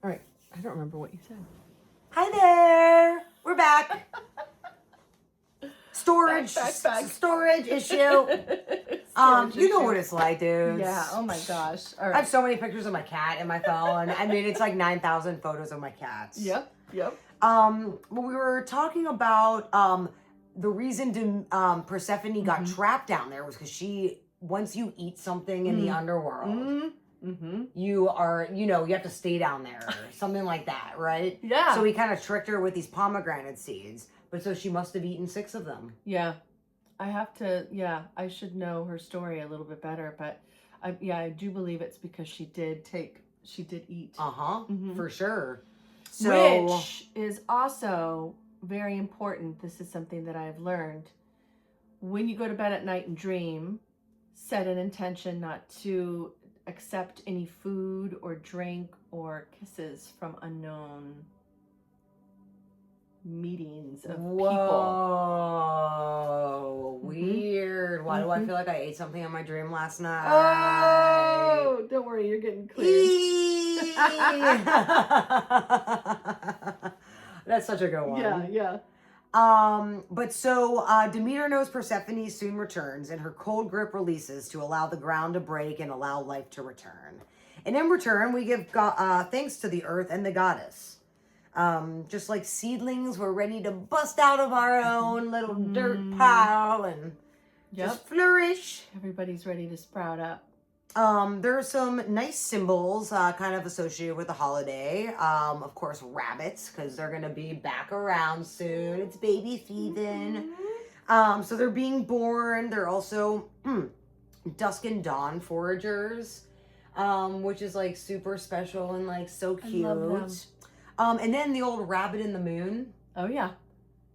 All right. I don't remember what you said. Hi there. We're back. Storage issue. You know what it's like, dude. Yeah. Oh my gosh. All I right. have so many pictures of my cat in my phone. I mean, it's like 9,000 photos of my cats. Yep. Well, we were talking about the reason Persephone got trapped down there was because once you eat something in the underworld, you are, you have to stay down there or something like that, right? Yeah. So he kind of tricked her with these pomegranate seeds, but so she must have eaten 6 of them. Yeah. I should know her story a little bit better, but I do believe it's because she did eat. For sure. So, Which is also very important. This is something that I've learned. When you go to bed at night and dream, set an intention not to accept any food or drink or kisses from unknown meetings of people. Whoa, weird. Why do I feel like I ate something in my dream last night? Oh, don't worry, you're getting clear. That's such a good one. Yeah. But so Demeter knows Persephone soon returns, and her cold grip releases to allow the ground to break and allow life to return. And in return, we give thanks to the earth and the goddess. Just like seedlings, we're ready to bust out of our own little dirt pile and just flourish. Everybody's ready to sprout up. There are some nice symbols kind of associated with the holiday. Of course, rabbits, because they're going to be back around soon. It's baby season. So they're being born. They're also dusk and dawn foragers, which is like super special and like so cute. I love them. And then the old rabbit in the moon. Oh, yeah.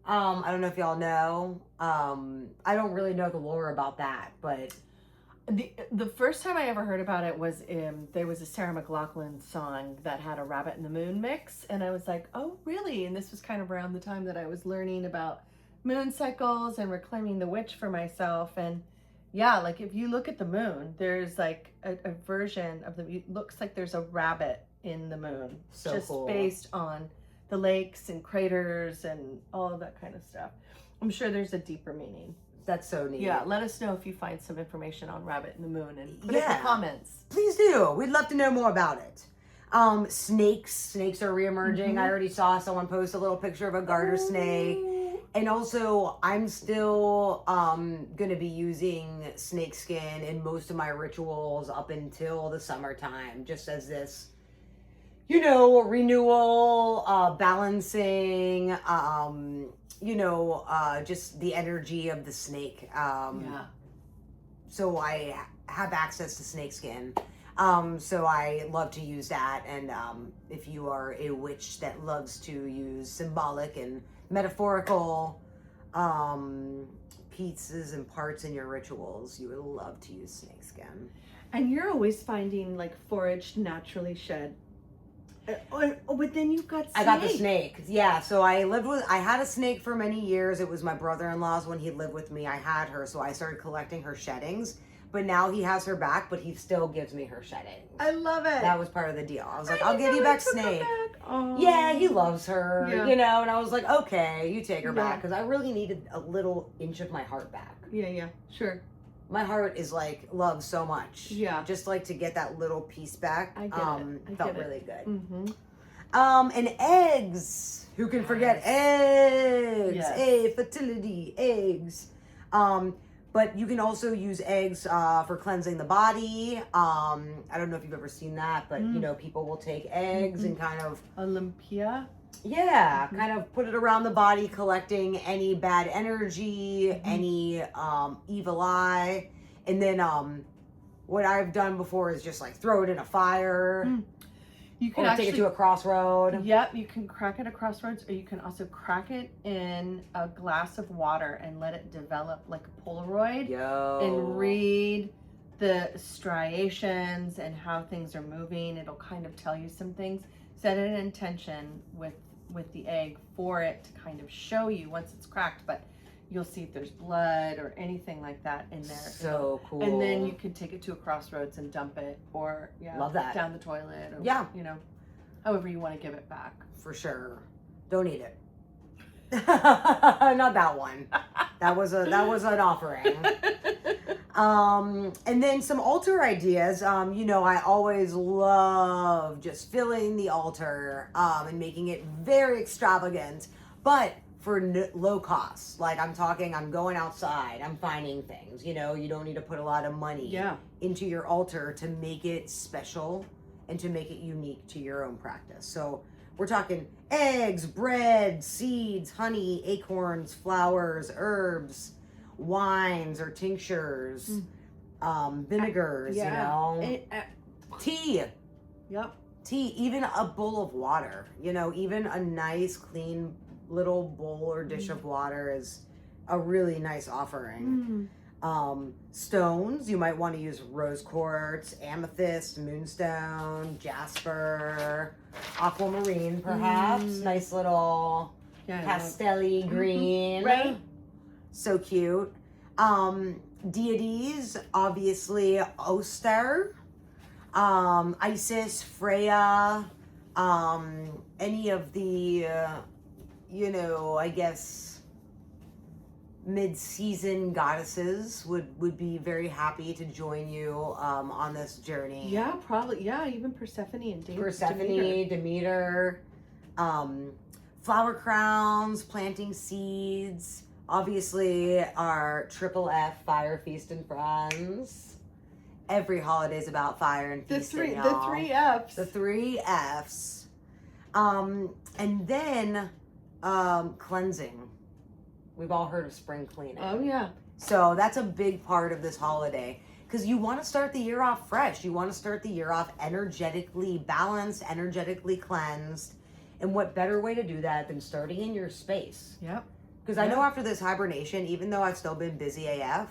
I don't know if y'all know. I don't really know the lore about that, but... The first time I ever heard about it was there was a Sarah McLachlan song that had a rabbit in the moon mix, and I was like, oh, really? And this was kind of around the time that I was learning about moon cycles and reclaiming the witch for myself. And yeah, like if you look at the moon, there's like a version of it looks like there's a rabbit in the moon. So just cool. Based on the lakes and craters and all of that kind of stuff. I'm sure there's a deeper meaning. That's so neat. Yeah, let us know if you find some information on Rabbit in the Moon and put it in the comments. Please do. We'd love to know more about it. Snakes are reemerging. I already saw someone post a little picture of a garter snake. And also, I'm still going to be using snake skin in most of my rituals up until the summertime, just as this, renewal, balancing, just the energy of the snake. So I have access to snake skin. So I love to use that. And if you are a witch that loves to use symbolic and metaphorical pieces and parts in your rituals, you would love to use snake skin. And you're always finding like foraged, naturally shed. But then you've got snake. I got the snake. Yeah, so I had a snake for many years. It was my brother-in-law's when he lived with me. I had her, so I started collecting her sheddings. But now he has her back, but he still gives me her sheddings. I love it. That was part of the deal. I was like, I'll give you back Snake. Oh. Yeah, he loves her, and I was like, okay, you take her back. Because I really needed a little inch of my heart back. Yeah, sure. My heart is like, love so much. Yeah. Just like to get that little piece back. I get it. Felt really good. Mm-hmm. And eggs. Who can forget eggs? Yes. Hey, fertility, eggs. But you can also use eggs for cleansing the body. I don't know if you've ever seen that, but people will take eggs and kind of Olympia. Yeah, kind of put it around the body, collecting any bad energy, any evil eye. And then what I've done before is just like throw it in a fire. You can take it to a crossroad. Yep, you can crack it at crossroads, or you can also crack it in a glass of water and let it develop like a Polaroid. And read the striations and how things are moving. It'll kind of tell you some things. Set an intention with the egg for it to kind of show you once it's cracked, but you'll see if there's blood or anything like that in there. So cool. And then you can take it to a crossroads and dump it, or love that. down the toilet, or however you want to give it back. For sure. Don't eat it. Not that one. That was an offering. And then some altar ideas. I always love just filling the altar and making it very extravagant, but for low cost. Like I'm going outside, I'm finding things. You don't need to put a lot of money into your altar to make it special and to make it unique to your own practice. So we're talking eggs, bread, seeds, honey, acorns, flowers, herbs, wines or tinctures, vinegars, tea. Yep. Tea, even a bowl of water, even a nice, clean little bowl or dish of water is a really nice offering. Stones, you might want to use rose quartz, amethyst, moonstone, jasper, aquamarine perhaps. Nice little pastel-y green. Right. So cute. Deities, obviously Ostara, Isis, Freya, any of the, I guess mid-season goddesses would be very happy to join you on this journey. Yeah, probably. Yeah, even Persephone and Demeter, flower crowns, planting seeds. Obviously, our triple F, fire, feast, and friends. Every holiday's about fire and feasting, y'all. The three Fs. The three Fs. And then cleansing. We've all heard of spring cleaning. Oh, yeah. So that's a big part of this holiday because you want to start the year off fresh. You want to start the year off energetically balanced, energetically cleansed. And what better way to do that than starting in your space? Yep. Because I know after this hibernation, even though I've still been busy AF,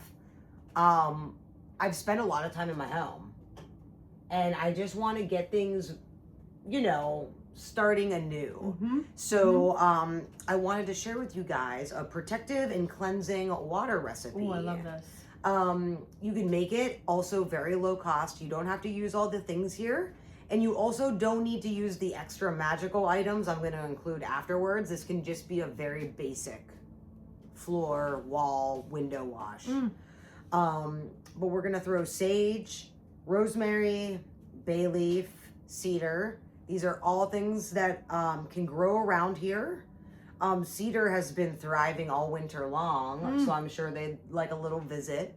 I've spent a lot of time in my home. And I just want to get things, starting anew. So I wanted to share with you guys a protective and cleansing water recipe. Oh, I love this. You can make it also very low cost. You don't have to use all the things here. And you also don't need to use the extra magical items I'm going to include afterwards. This can just be a very basic floor, wall, window wash. But we're going to throw sage, rosemary, bay leaf, cedar. These are all things that can grow around here. Cedar has been thriving all winter long, so I'm sure they'd like a little visit.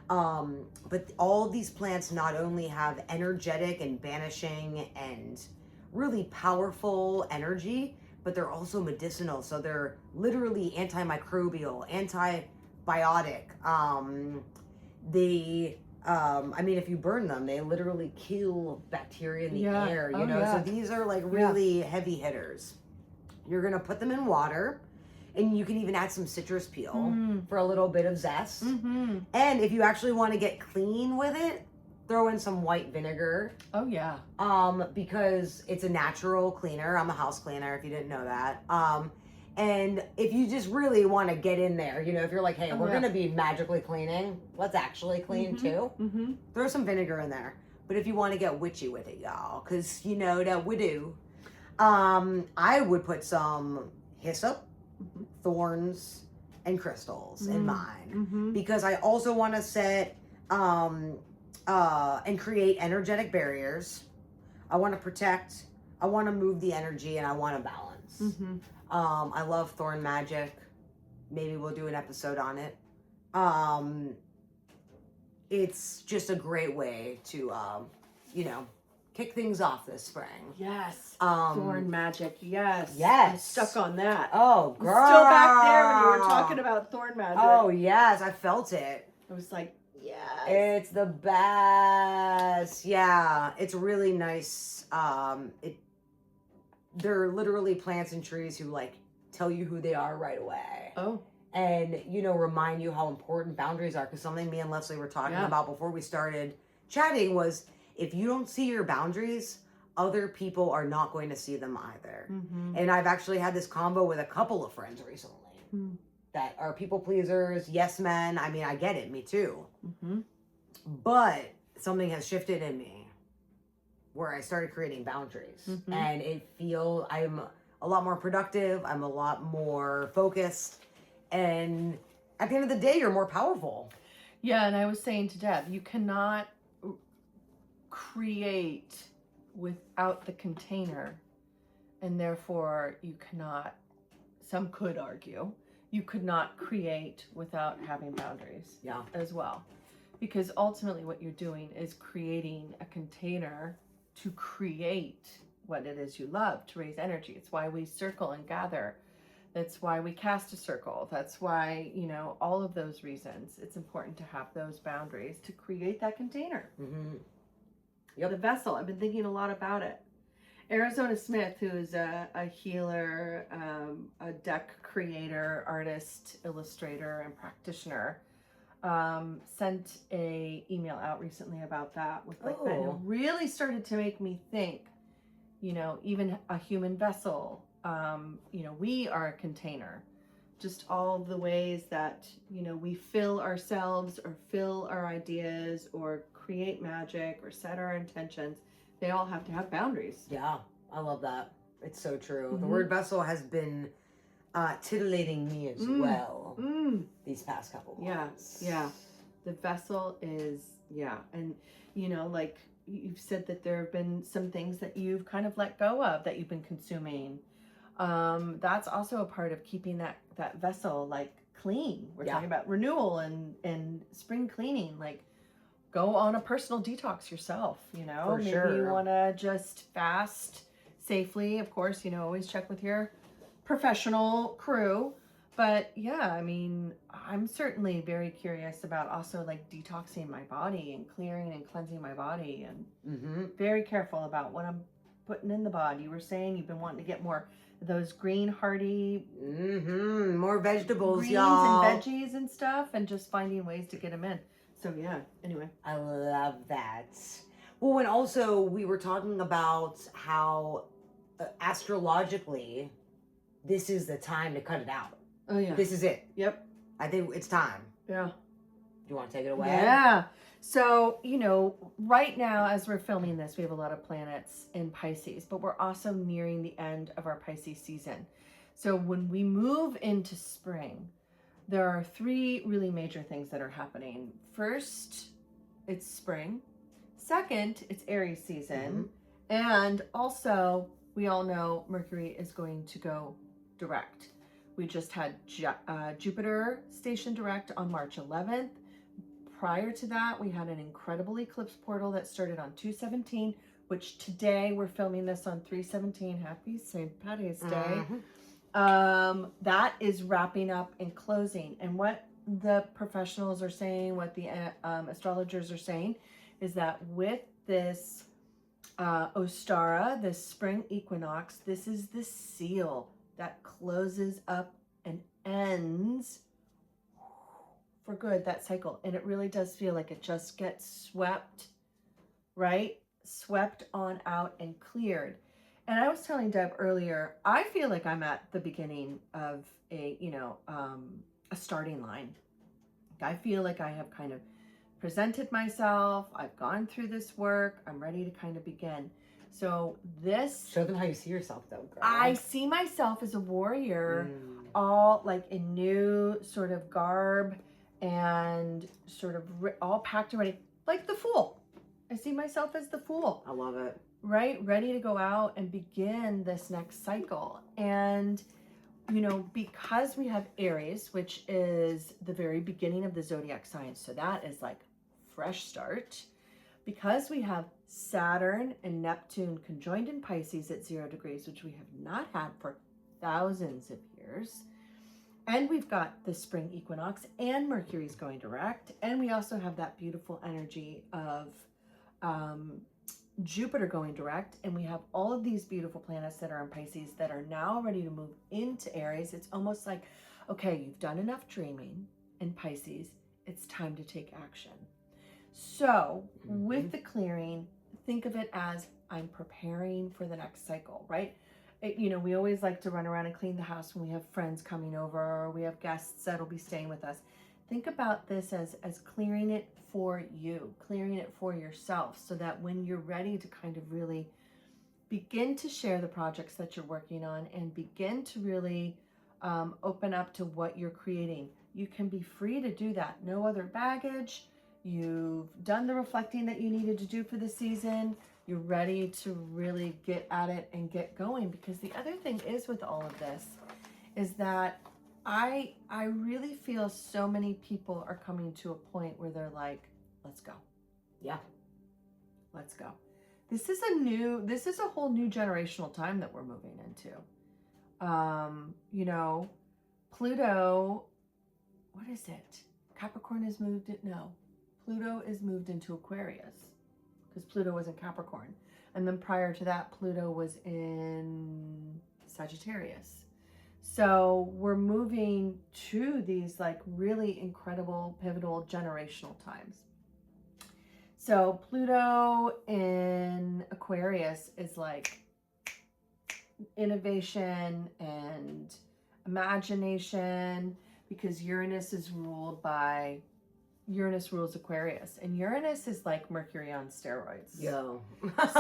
But all of these plants not only have energetic and banishing and really powerful energy, but they're also medicinal. So they're literally antimicrobial, antibiotic. If you burn them, they literally kill bacteria in the air, So these are like really heavy hitters. You're going to put them in water, and you can even add some citrus peel for a little bit of zest. And if you actually want to get clean with it, throw in some white vinegar. Oh, yeah. Because it's a natural cleaner. I'm a house cleaner, if you didn't know that. And if you just really want to get in there, if you're like, hey, we're going to be magically cleaning, let's actually clean too. Throw some vinegar in there. But if you want to get witchy with it, y'all, because that we do. I would put some hyssop, thorns, and crystals in mine. Because I also want to set and create energetic barriers. I want to protect, I want to move the energy, and I want to balance. I love thorn magic. Maybe we'll do an episode on it. It's just a great way to, kick things off this spring. Yes. Thorn magic. Yes. Yes. I'm stuck on that. Oh, girl. I'm still back there when you were talking about thorn magic. Oh, yes. I felt it. I was like, yes. It's the best. Yeah. It's really nice. They're literally plants and trees who tell you who they are right away. Oh. And, remind you how important boundaries are. Because something me and Leslie were talking about before we started chatting was if you don't see your boundaries, other people are not going to see them either. And I've actually had this combo with a couple of friends recently that are people pleasers, yes men. I mean, I get it, me too. But something has shifted in me. where I started creating boundaries. Mm-hmm. And I'm a lot more productive. I'm a lot more focused. And at the end of the day, you're more powerful. Yeah, and I was saying to Deb, you cannot create without the container, and therefore you cannot, some could argue, you could not create without having boundaries as well. Because ultimately what you're doing is creating a container to create what it is you love, to raise energy. It's why we circle and gather. That's why we cast a circle. That's why, all of those reasons, it's important to have those boundaries to create that container. Mm-hmm. Yep. The vessel, I've been thinking a lot about it. Arizona Smith, who is a healer, a deck creator, artist, illustrator, and practitioner, sent a email out recently about that with that. And it really started to make me think, even a human vessel, we are a container. Just all the ways that, we fill ourselves or fill our ideas or create magic or set our intentions, they all have to have boundaries. Yeah, I love that. It's so true. Mm-hmm. The word vessel has been titillating me as well these past couple months. Yeah. The vessel is, and like you've said that there have been some things that you've kind of let go of that you've been consuming. That's also a part of keeping that vessel like clean. We're talking about renewal and spring cleaning. Like, go on a personal detox yourself. Maybe you want to just fast safely. Of course, always check with your professional crew. But yeah, I mean, I'm certainly very curious about also like detoxing my body and clearing and cleansing my body, and very careful about what I'm putting in the body. You were saying you've been wanting to get more of those green, hearty, more vegetables, greens y'all, and veggies and stuff, and just finding ways to get them in. So yeah, anyway. I love that. Well, and also we were talking about how astrologically, this is the time to cut it out. Oh yeah. This is it. Yep. I think it's time. Yeah. Do you want to take it away? Yeah. So, right now as we're filming this, we have a lot of planets in Pisces, but we're also nearing the end of our Pisces season. So when we move into spring, there are 3 really major things that are happening. First, it's spring. Second, it's Aries season. And also, we all know Mercury is going to go direct. We just had Jupiter station direct on March 11th. Prior to that, we had an incredible eclipse portal that started on 2/17, which today we're filming this on 3/17. Happy St. Patty's Day. That is wrapping up and closing. And what the professionals are saying, what the astrologers are saying, is that with this Ostara, this spring equinox, this is the seal that closes up and ends for good that cycle. And it really does feel like it just gets swept, right? Swept on out and cleared. And I was telling Deb earlier, I feel like I'm at the beginning of a starting line. I feel like I have kind of presented myself. I've gone through this work. I'm ready to kind of begin. So this... Show them how you see yourself, though, girl. I see myself as a warrior, all like in new sort of garb and sort of all packed and ready, like the Fool. I see myself as the Fool. I love it. Right? Ready to go out and begin this next cycle. And, because we have Aries, which is the very beginning of the zodiac sign, so that is like fresh start. Because we have Saturn and Neptune conjoined in Pisces at 0 degrees, which we have not had for thousands of years. And we've got the spring equinox and Mercury's going direct. And we also have that beautiful energy of Jupiter going direct. And we have all of these beautiful planets that are in Pisces that are now ready to move into Aries. It's almost like, okay, you've done enough dreaming in Pisces. It's time to take action. So with the clearing, think of it as I'm preparing for the next cycle, right? We always like to run around and clean the house when we have friends coming over or we have guests that'll be staying with us. think about this as clearing it for you, clearing it for yourself, so that when you're ready to kind of really begin to share the projects that you're working on and begin to really open up to what you're creating, you can be free to do that. No other baggage. You've done the reflecting that you needed to do for the season. You're ready to really get at it and get going. Because the other thing is with all of this is that I really feel so many people are coming to a point where they're like, let's go. Yeah. Let's go. This is a whole new generational time that we're moving into. You know, Pluto, what is it? Capricorn is moved, no. Pluto is moved into Aquarius because Pluto was in Capricorn. And then prior to that, Pluto was in Sagittarius. So we're moving to these like really incredible, pivotal generational times. So Pluto in Aquarius is like innovation and imagination, because Uranus rules Aquarius, and Uranus is like Mercury on steroids. Yo.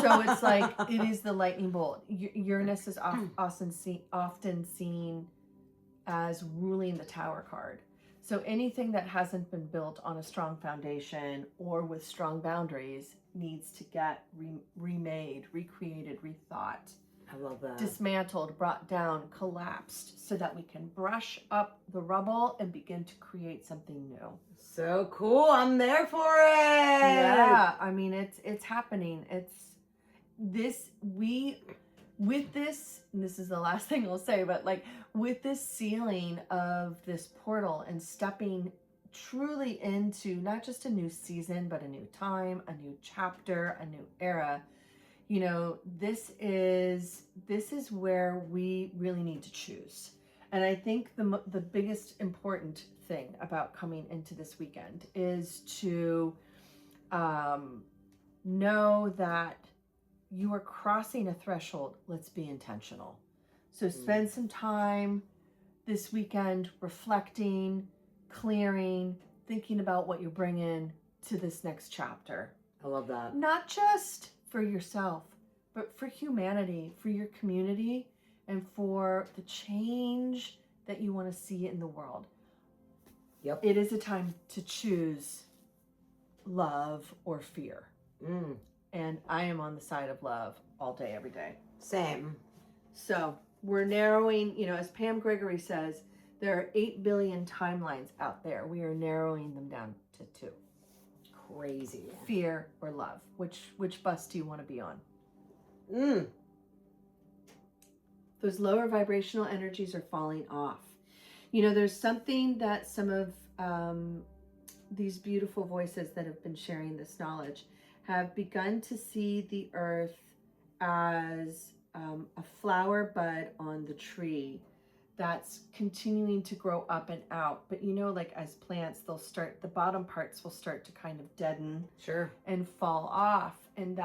So it's like, it is the lightning bolt. Uranus is often seen as ruling the Tower card. So anything that hasn't been built on a strong foundation or with strong boundaries needs to get remade, recreated, rethought. I love that. Dismantled, brought down, collapsed, so that we can brush up the rubble and begin to create something new. So cool. I'm there for it. Yeah, I mean, it's happening. With this, and this is the last thing I'll say, but like with this sealing of this portal and stepping truly into not just a new season, but a new time, a new chapter, a new era, you know, this is where we really need to choose. And I think the biggest important thing about coming into this weekend is to know that you are crossing a threshold. Let's be intentional. So spend some time this weekend reflecting, clearing, thinking about what you're bringing to this next chapter. I love that. Not just for yourself, but for humanity, for your community, and for the change that you want to see in the world. Yep. It is a time to choose love or fear. And I am on the side of love all day, every day. Same. So we're narrowing, you know, as Pam Gregory says, there are 8 billion timelines out there. We are narrowing them down to 2. Crazy. Fear or love. Which bus do you want to be on? Those lower vibrational energies are falling off. You know, there's something that some of these beautiful voices that have been sharing this knowledge have begun to see the earth as a flower bud on the tree that's continuing to grow up and out. But you know, like as plants, the bottom parts will start to kind of deaden. Sure. And fall off. And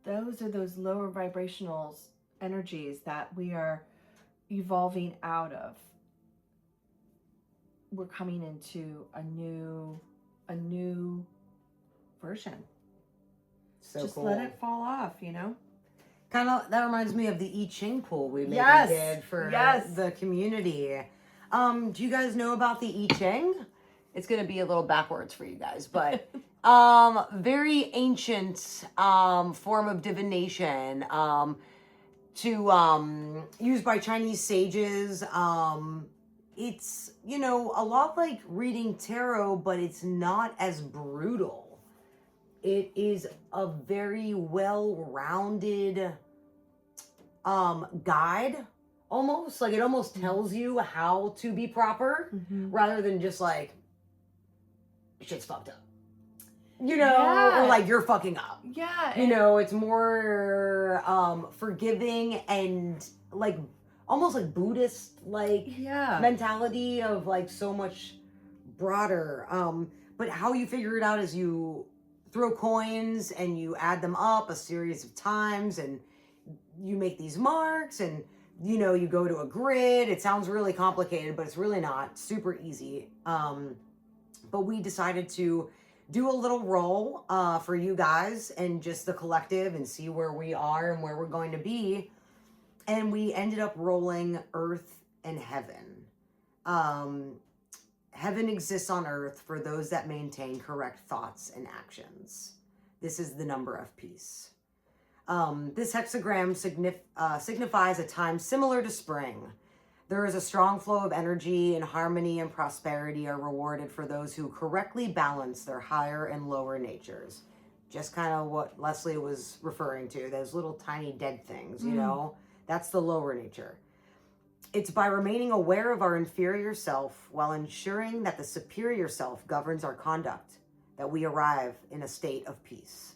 those are those lower vibrational energies that we are evolving out of. We're coming into a new version. So just cool. let it fall off, you know? Kind of, that reminds me of the I Ching pool we maybe did for the community. Do you guys know about the I Ching? It's going to be a little backwards for you guys, but very ancient form of divination to used by Chinese sages. It's, you know, a lot like reading tarot, but it's not as brutal. It is a very well-rounded guide, almost. Like, it almost tells you how to be proper, rather than just like, shit's fucked up. You know, or like, you're fucking up. Yeah. You know, it's more forgiving and like, almost like Buddhist, like, mentality of like so much broader. But how you figure it out is you throw coins and you add them up a series of times and you make these marks and, you know, you go to a grid. It sounds really complicated, but it's really not. Super easy. But we decided to do a little roll for you guys and just the collective and see where we are and where we're going to be. And we ended up rolling Earth and Heaven. Heaven exists on Earth for those that maintain correct thoughts and actions. This is the number of peace. This hexagram signifies a time similar to spring. There is a strong flow of energy, and harmony and prosperity are rewarded for those who correctly balance their higher and lower natures. Just kind of what Leslie was referring to, those little tiny dead things, you know? That's the lower nature. It's by remaining aware of our inferior self while ensuring that the superior self governs our conduct that we arrive in a state of peace.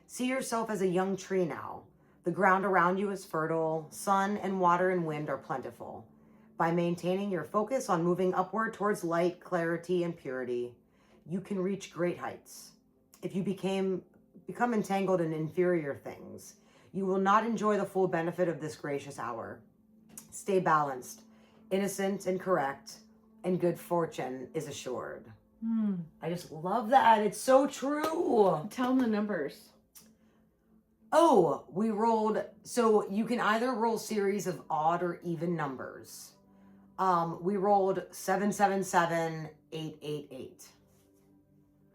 See yourself as a young tree now. The ground around you is fertile, sun and water and wind are plentiful. By maintaining your focus on moving upward towards light, clarity, and purity, you can reach great heights. If you become entangled in inferior things, you will not enjoy the full benefit of this gracious hour. Stay balanced, innocent and correct, and good fortune is assured. I just love that. It's so true. Tell them the numbers. Oh, we rolled. So you can either roll series of odd or even numbers. We rolled 777 888.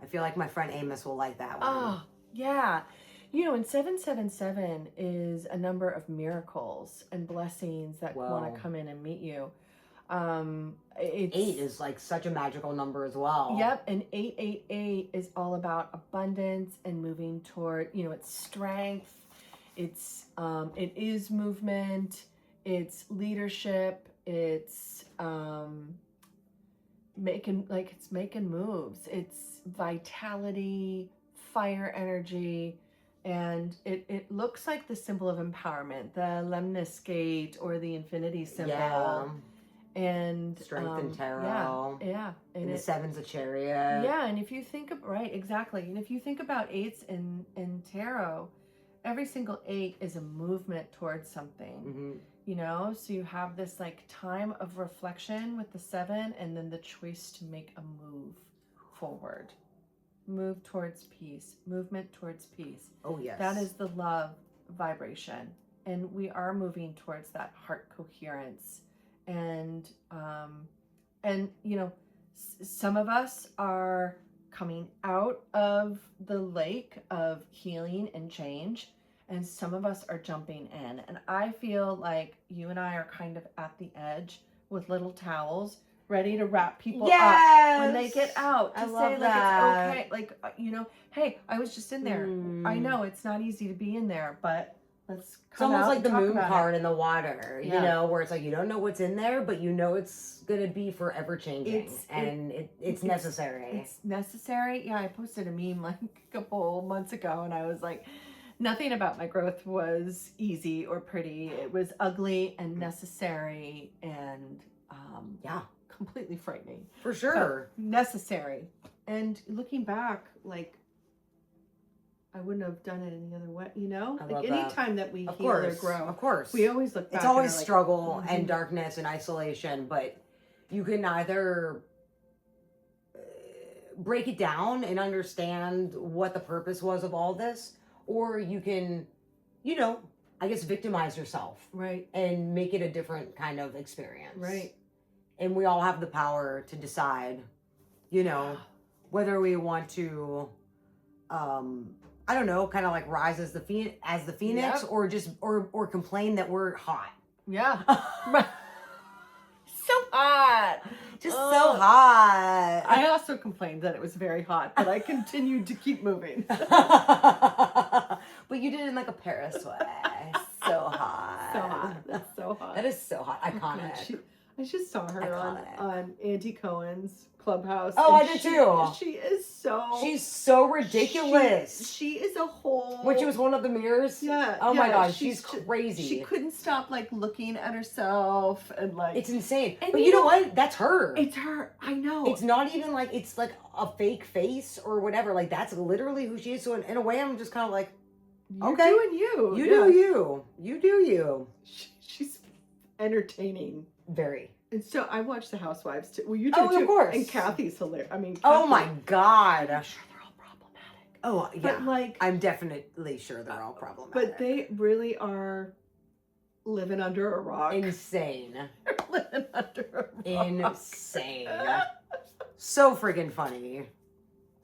I feel like my friend Amos will like that one. Oh, yeah. You know, and 777 is a number of miracles and blessings that want to come in and meet you. It's, 8 is like such a magical number as well. Yep, and 888 is all about abundance and moving toward, you know, it's strength. It's it is movement. It's leadership. It's making moves. It's vitality, fire energy. And it looks like the symbol of empowerment, the lemniscate or the infinity symbol. Yeah. And strength and tarot. Yeah. And the 7's a chariot. Yeah, and if you think of, right, exactly. And if you think about 8s in tarot, every single 8 is a movement towards something. You know, so you have this like time of reflection with the 7 and then the choice to make a move forward. Move towards peace, movement towards peace. Oh, yes. That is the love vibration. And we are moving towards that heart coherence. And you know, some of us are coming out of the lake of healing and change, and some of us are jumping in. And I feel like you and I are kind of at the edge with little towels, ready to wrap people up when they get out. To say, like, it's okay. Like, you know, hey, I was just in there. I know it's not easy to be in there, but let's come out. It's almost like the moon card it. in the water, you know, where it's like you don't know what's in there, but you know it's going to be forever changing. It's necessary. It's necessary. Yeah, I posted a meme like a couple months ago, and I was like, nothing about my growth was easy or pretty. It was ugly and necessary and completely frightening. For sure. But necessary. And looking back, like, I wouldn't have done it any other way, you know? Like, any time that we heal or grow. Of course. We always look back. It's always struggle and darkness and isolation, but you can either break it down and understand what the purpose was of all this, or you can, you know, I guess victimize yourself. Right. And make it a different kind of experience. Right. And we all have the power to decide, you know, whether we want to, I don't know, kind of like rise as the phoenix, or just or complain that we're hot. Yeah. So hot. Just so hot. I also complained that it was very hot, but I continued to keep moving. But you did it in like a Paris way. So hot. So hot. That's so hot. That is so hot. Iconic. I just saw her on Auntie Cohen's Clubhouse. Oh, I did too. She's so ridiculous. She is a whole. When she was one of the mirrors. Yeah. Oh my gosh, she's crazy. She couldn't stop like looking at herself and like. It's insane. But you know what? That's her. It's her. I know. It's not even like it's like a fake face or whatever. Like that's literally who she is. So in a way, I'm just kind of like, okay, you're doing you. You do you. You do you. She's entertaining. Very. And so I watched The Housewives too. Well, you do Oh, too. of course. And Kathy's hilarious. I mean, Oh Kathy, my God. I'm sure they're all problematic. Oh, yeah. But like, I'm definitely sure they're all problematic. But they really are living under a rock. Insane. Living under a rock. Insane. So freaking funny.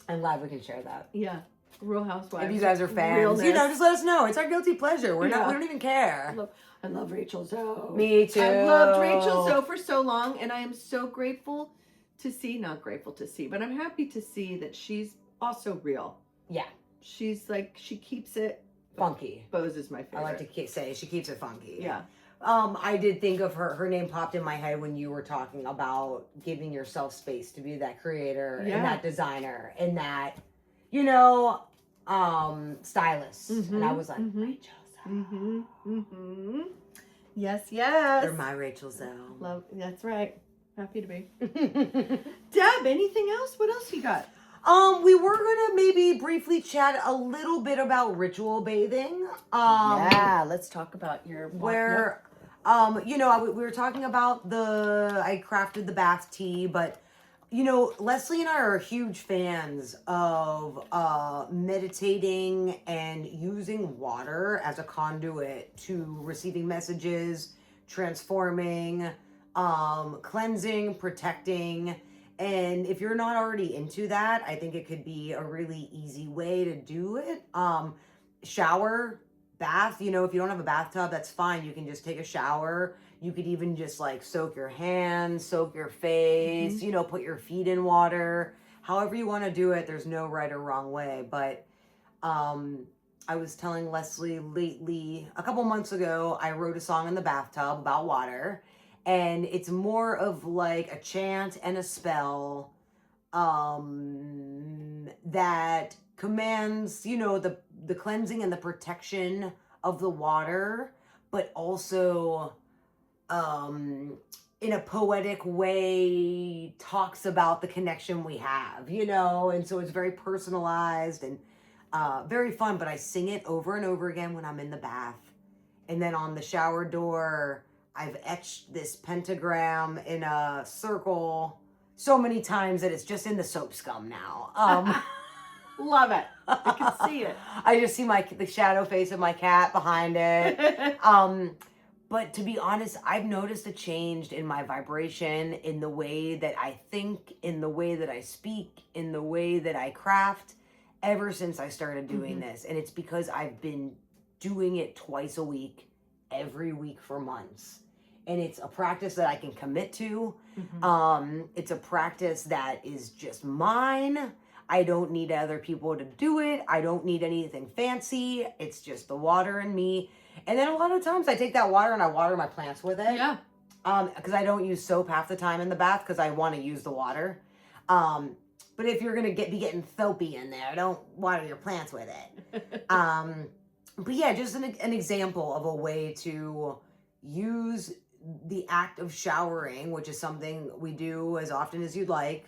I'm glad we can share that. Yeah. Real Housewives. If you guys are fans, Realness. you know, just let us know. It's our guilty pleasure. We Yeah. don't even care. I love Rachel Zoe. Me too. I've loved Rachel Zoe for so long, and I am so grateful to see, not grateful to see, but I'm happy to see that she's also real. Yeah. She's like, she keeps it funky. Bose is my favorite. I like to say she keeps it funky. Yeah. I did think of her. Her name popped in my head when you were talking about giving yourself space to be that creator and that designer and that, you know, stylist. Mm-hmm. And I was like, mm-hmm. Rachel Zoe. Mm-hmm. Mm-hmm. Yes, yes. They're my Rachel Zoe. Love. That's right. Happy to be. Deb, anything else? What else you got? We were gonna maybe briefly chat a little bit about ritual bathing. Yeah, let's talk about your where. You know, we were talking about I crafted the bath tea, but, you know, Leslie and I are huge fans of meditating and using water as a conduit to receiving messages, transforming, cleansing, protecting. And if you're not already into that, I think it could be a really easy way to do it. Shower, bath, you know, if you don't have a bathtub, that's fine. You can just take a shower. You could even just like soak your hands, soak your face, you know, put your feet in water. However you want to do it, there's no right or wrong way. But I was telling Leslie lately, a couple months ago, I wrote a song in the bathtub about water. And it's more of like a chant and a spell that commands, you know, the cleansing and the protection of the water, but also in a poetic way talks about the connection we have, you know, and so it's very personalized and very fun, but I sing it over and over again when I'm in the bath. And then on the shower door, I've etched this pentagram in a circle so many times that it's just in the soap scum now. Love it. I can see it. I just see the shadow face of my cat behind it. But to be honest, I've noticed a change in my vibration, in the way that I think, in the way that I speak, in the way that I craft, ever since I started doing this. And it's because I've been doing it twice a week, every week for months. And it's a practice that I can commit to. It's a practice that is just mine. I don't need other people to do it. I don't need anything fancy. It's just the water and me. And then a lot of times I take that water and I water my plants with it. Yeah. Because I don't use soap half the time in the bath because I want to use the water. But if you're going to be getting soapy in there, don't water your plants with it. But yeah, just an example of a way to use the act of showering, which is something we do as often as you'd like,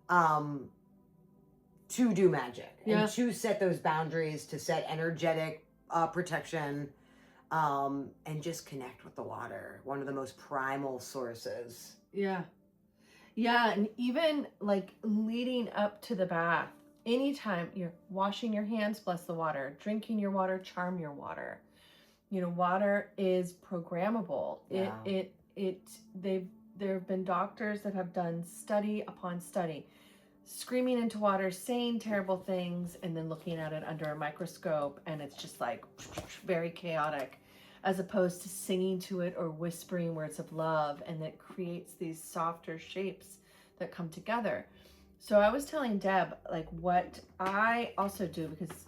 to do magic and to set those boundaries, to set energetic protection, and just connect with the water. One of the most primal sources. Yeah. Yeah. And even like leading up to the bath, anytime you're washing your hands, bless the water, drinking your water, charm your water. You know, water is programmable. Yeah. There have been doctors that have done study upon study, screaming into water, saying terrible things, and then looking at it under a microscope, and it's just like very chaotic, as opposed to singing to it or whispering words of love, and that creates these softer shapes that come together. So I was telling Deb, like, what I also do, because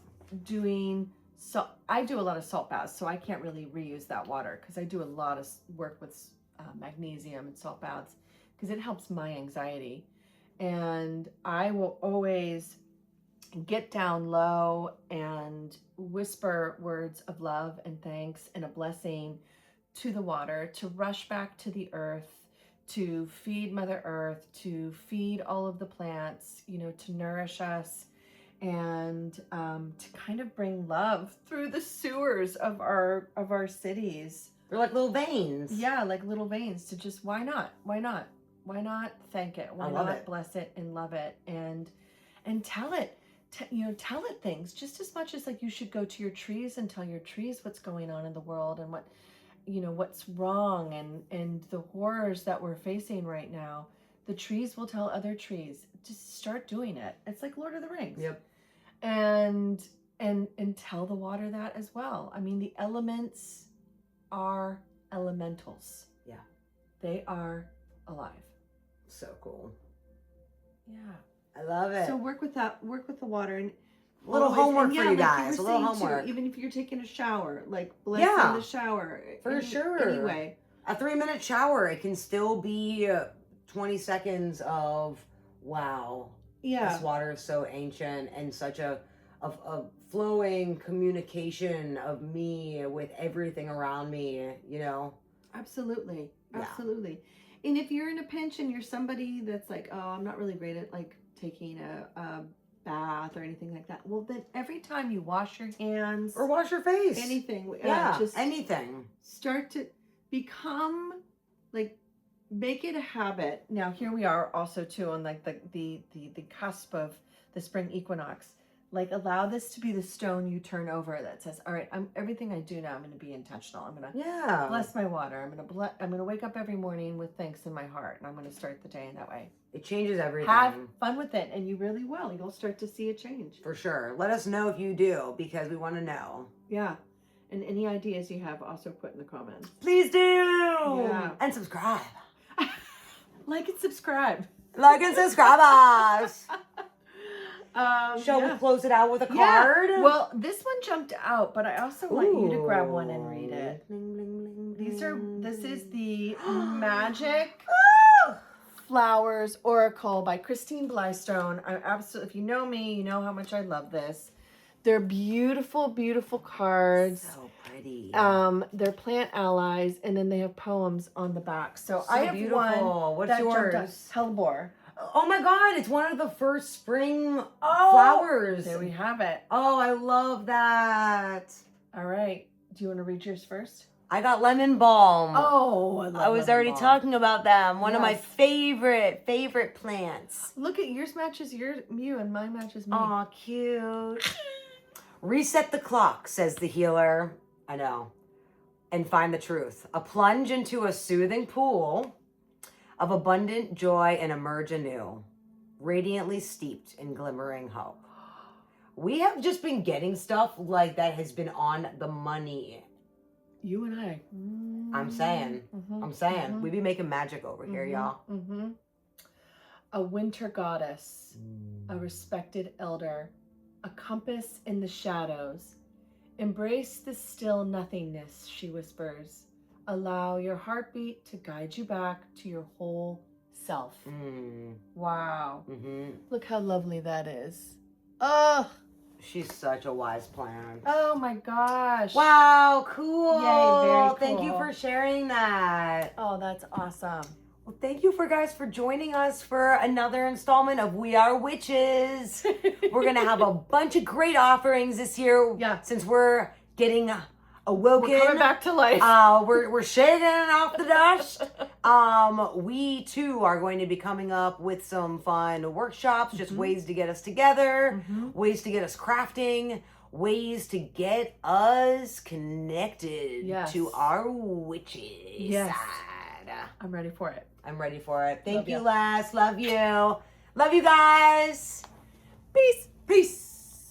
I do a lot of salt baths, so I can't really reuse that water, because I do a lot of work with magnesium and salt baths, because it helps my anxiety. And I will always get down low and whisper words of love and thanks and a blessing to the water, to rush back to the earth, to feed Mother Earth, to feed all of the plants, you know, to nourish us, and to kind of bring love through the sewers of our cities. They're like little veins. Yeah, like little veins to just, why not? Why not? Why not thank it? Why not bless it and love it and tell it, tell it things just as much as like you should go to your trees and tell your trees what's going on in the world and what, what's wrong and the horrors that we're facing right now. The trees will tell other trees. Just start doing it. It's like Lord of the Rings. Yep. And tell the water that as well. I mean, the elements are elementals. Yeah. They are alive. So cool. Yeah. I love it. So work with the water and a little homework for you guys. A little homework. Too, even if you're taking a shower, like bless in the shower. For sure. Anyway. A 3-minute shower, it can still be 20 seconds of wow. Yeah. This water is so ancient and such a flowing communication of me with everything around me, Absolutely. Yeah. Absolutely. And if you're in a pinch and you're somebody that's like, oh, I'm not really great at like taking a bath or anything like that. Well, then every time you wash your hands or wash your face, anything, just anything, start to become like, make it a habit. Now here we are also too on like the cusp of the spring equinox. Like allow this to be the stone you turn over that says, all right, everything I do now, I'm going to be intentional. I'm going to bless my water. I'm going to wake up every morning with thanks in my heart, and I'm going to start the day in that way. It changes everything. Have fun with it, and you really will. You'll start to see a change. For sure. Let us know if you do, because we want to know. Yeah. And any ideas you have, also put in the comments. Please do. Yeah. And subscribe. Like and subscribe. Like and subscribe us. Shall we yeah. close it out with a card? Yeah. Well, this one jumped out, but I also want you to grab one and read it. Bling, bling, bling, This is the Magic Flowers Oracle by Christine Blystone. I absolutely, if you know me, you know how much I love this. They're beautiful, beautiful cards. So pretty. They're plant allies, and then they have poems on the back. So I have beautiful. one. What's yours? Hellebore. Oh my God, it's one of the first spring flowers. There we have it. Oh, I love that. All right. Do you want to read yours first? I got lemon balm. Oh, I was already talking about them. One of my favorite plants. Look at yours matches you and mine matches me. Aw, cute. Reset the clock, says the healer. I know. And find the truth. A plunge into a soothing pool of abundant joy and emerge anew, radiantly steeped in glimmering hope. We have just been getting stuff like that has been on the money. You and I. I'm saying. We be making magic over here, y'all. A winter goddess, a respected elder, a compass in the shadows. Embrace the still nothingness, she whispers. Allow your heartbeat to guide you back to your whole self. Wow. Look how lovely that is. Oh, she's such a wise plant. Oh my gosh. Wow, cool. Yay, very cool. Thank you for sharing that. Oh, that's awesome. Well, thank you for joining us for another installment of We Are Witches. We're going to have a bunch of great offerings this year. Yeah. Since we're getting awoken. We're coming back to life. We're shaking off the dust. We too are going to be coming up with some fun workshops, just ways to get us together, ways to get us crafting, ways to get us connected to our witches side. I'm ready for it. I'm ready for it. Thank you, Les. Love you. Love you guys. Peace. Peace.